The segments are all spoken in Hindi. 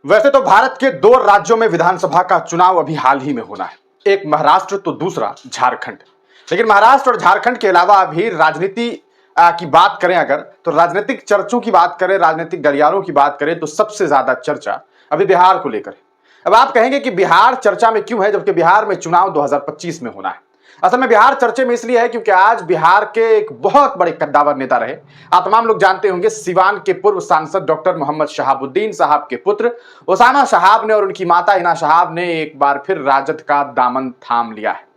वैसे तो भारत के दो राज्यों में विधानसभा का चुनाव अभी हाल ही में होना है, एक महाराष्ट्र तो दूसरा झारखंड। लेकिन महाराष्ट्र और झारखंड के अलावा अभी राजनीति की बात करें अगर, तो राजनीतिक चर्चों की बात करें, राजनीतिक गलियारों की बात करें, तो सबसे ज्यादा चर्चा अभी बिहार को लेकर है। अब आप कहेंगे कि बिहार चर्चा में क्यों है, जबकि बिहार में चुनाव 2025 में होना है। असल में बिहार चर्चे में इसलिए है क्योंकि आज बिहार के एक बहुत बड़े कद्दावर नेता रहे, आप तमाम लोग जानते होंगे, सिवान के पूर्व सांसद डॉक्टर मोहम्मद शहाबुद्दीन साहब के पुत्र ओसामा साहब ने और उनकी माता हिना साहब ने एक बार फिर राजद का दामन थाम लिया है।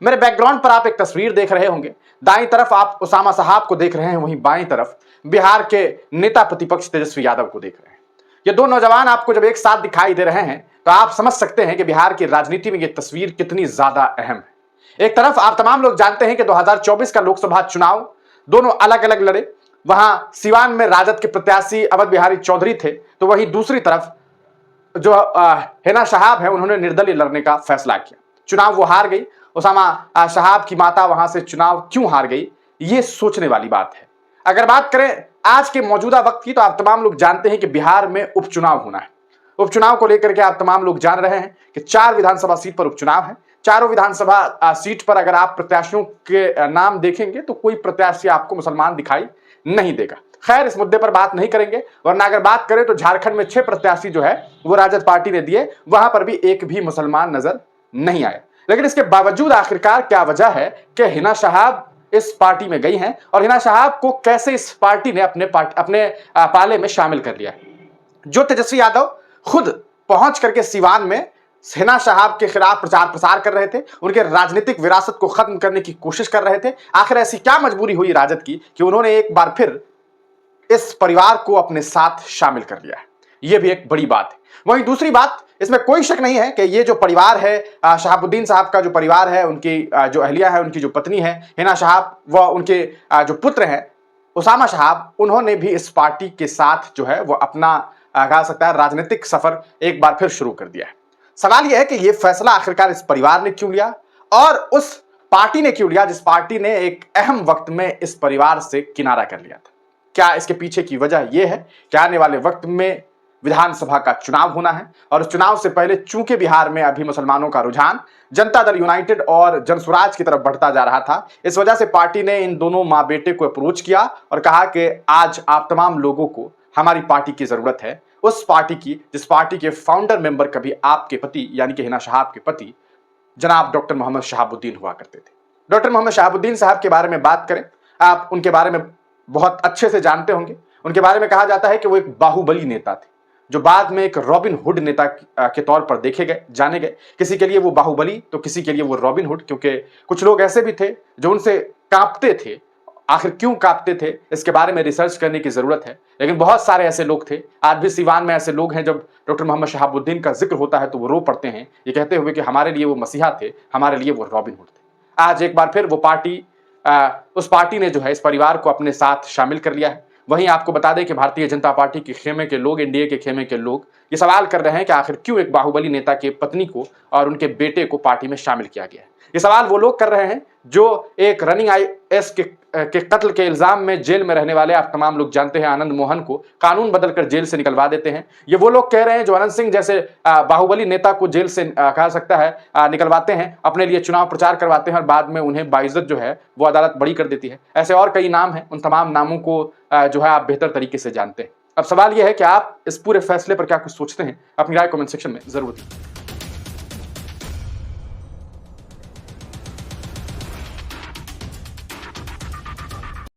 मेरे बैकग्राउंड पर आप एक तस्वीर देख रहे होंगे, दाईं तरफ आप ओसामा साहब को देख रहे हैं, वहीं बाईं तरफ बिहार के नेता प्रतिपक्ष तेजस्वी यादव को देख रहे हैं। ये दो नौजवान आपको जब एक साथ दिखाई दे रहे हैं तो आप समझ सकते हैं कि बिहार की राजनीति में यह तस्वीर कितनी ज्यादा अहम है। एक तरफ आप तमाम लोग जानते हैं कि 2024 का लोकसभा चुनाव दोनों अलग अलग लड़े, वहां सिवान में राजद के प्रत्याशी अवध बिहारी चौधरी थे, तो वहीं दूसरी तरफ जो हिना साहब है उन्होंने निर्दलीय लड़ने का फैसला किया। चुनाव वो हार गई। ओसामा साहब की माता वहां से चुनाव क्यों हार गई, ये सोचने वाली बात है। अगर बात करें आज के मौजूदा वक्त की, तो आप तमाम लोग जानते हैं कि बिहार में उपचुनाव होना है। उपचुनाव को लेकर के आप तमाम लोग जान रहे हैं कि 4 विधानसभा सीट पर उपचुनाव है। चारों विधानसभा सीट पर अगर आप प्रत्याशियों के नाम देखेंगे तो कोई प्रत्याशी आपको मुसलमान दिखाई नहीं देगा। खैर, इस मुद्दे पर बात नहीं करेंगे, वरना अगर बात करें तो झारखंड में 6 प्रत्याशी जो है वो राजद पार्टी ने दिए, वहां पर भी एक भी मुसलमान नजर नहीं आया। लेकिन इसके बावजूद आखिरकार क्या वजह है कि हिना साहब इस पार्टी में गई हैं और हिना साहब को कैसे इस पार्टी ने अपने पाले में शामिल कर लिया। जो तेजस्वी यादव खुद पहुंच करके सिवान में हिना साहब के खिलाफ प्रचार प्रसार कर रहे थे, उनके राजनीतिक विरासत को खत्म करने की कोशिश कर रहे थे, आखिर ऐसी क्या मजबूरी हुई राजद की कि उन्होंने एक बार फिर इस परिवार को अपने साथ शामिल कर लिया है। यह भी एक बड़ी बात है। वहीं दूसरी बात, इसमें कोई शक नहीं है कि ये जो परिवार है, शहाबुद्दीन साहब का जो परिवार है, उनकी जो अहलिया है, उनकी जो पत्नी है हिना साहब, व उनके जो पुत्र हैं ओसामा साहब, उन्होंने भी इस पार्टी के साथ जो है वो अपना कहा सकता है राजनीतिक सफर एक बार फिर शुरू कर दिया है। सवाल यह है कि यह फैसला आखिरकार इस परिवार ने क्यों लिया और उस पार्टी ने क्यों लिया जिस पार्टी ने एक अहम वक्त में इस परिवार से किनारा कर लिया था। क्या इसके पीछे की वजह यह है कि आने वाले वक्त में विधानसभा का चुनाव होना है और उस चुनाव से पहले चूंकि बिहार में अभी मुसलमानों का रुझान जनता दल यूनाइटेड और जनसुराज की तरफ बढ़ता जा रहा था, इस वजह से पार्टी ने इन दोनों मां बेटे को अप्रोच किया और कहा कि आज आप तमाम लोगों को हमारी पार्टी की जरूरत है, उस पार्टी की जिस पार्टी के फाउंडर मेंबर कभी आपके पति यानी कि हिना साहब के पति जनाब डॉक्टर मोहम्मद शहाबुद्दीन हुआ करते थे। डॉक्टर मोहम्मद शहाबुद्दीन साहब के बारे में बात करें, आप उनके बारे में बहुत अच्छे से जानते होंगे। उनके बारे में कहा जाता है कि वो एक बाहुबली नेता थे, जो बाद में एक रॉबिन हुड नेता के तौर पर देखे गए, जाने गए। किसी के लिए वो बाहुबली तो किसी के लिए वो रॉबिन हुड, क्योंकि कुछ लोग ऐसे भी थे जो उनसे कांपते थे। आखिर क्यों कांपते थे, इसके बारे में रिसर्च करने की जरूरत है, लेकिन बहुत सारे ऐसे लोग थे। आज भी सिवान में ऐसे लोग हैं, जब डॉक्टर मोहम्मद शहाबुद्दीन का जिक्र होता है तो वो रो पड़ते हैं, ये कहते हुए कि हमारे लिए वो मसीहा थे, हमारे लिए वो रॉबिन हुड थे। आज एक बार फिर वो पार्टी उस पार्टी ने जो है इस परिवार को अपने साथ शामिल कर लिया है। वहीं आपको बता दें कि भारतीय जनता पार्टी के खेमे के लोग, एनडीए के खेमे के लोग ये सवाल कर रहे हैं कि आखिर क्यों एक बाहुबली नेता के पत्नी को और उनके बेटे को पार्टी में शामिल किया गया है। ये सवाल वो लोग कर रहे हैं जो एक रनिंग आईएएस के कत्ल के इल्जाम में जेल में रहने वाले, आप तमाम लोग जानते हैं, आनंद मोहन को कानून बदलकर जेल से निकलवा देते हैं। ये वो लोग कह रहे हैं जो अनंत सिंह जैसे बाहुबली नेता को जेल से कहा सकता है निकलवाते हैं, अपने लिए चुनाव प्रचार करवाते हैं और बाद में उन्हें बाइज्जत जो है वो अदालत बड़ी कर देती है। ऐसे और कई नाम हैं, उन तमाम नामों को जो है आप बेहतर तरीके से जानते हैं। अब सवाल यह है कि आप इस पूरे फैसले पर क्या कुछ सोचते हैं, अपनी राय कमेंट सेक्शन में जरूर दीजिए।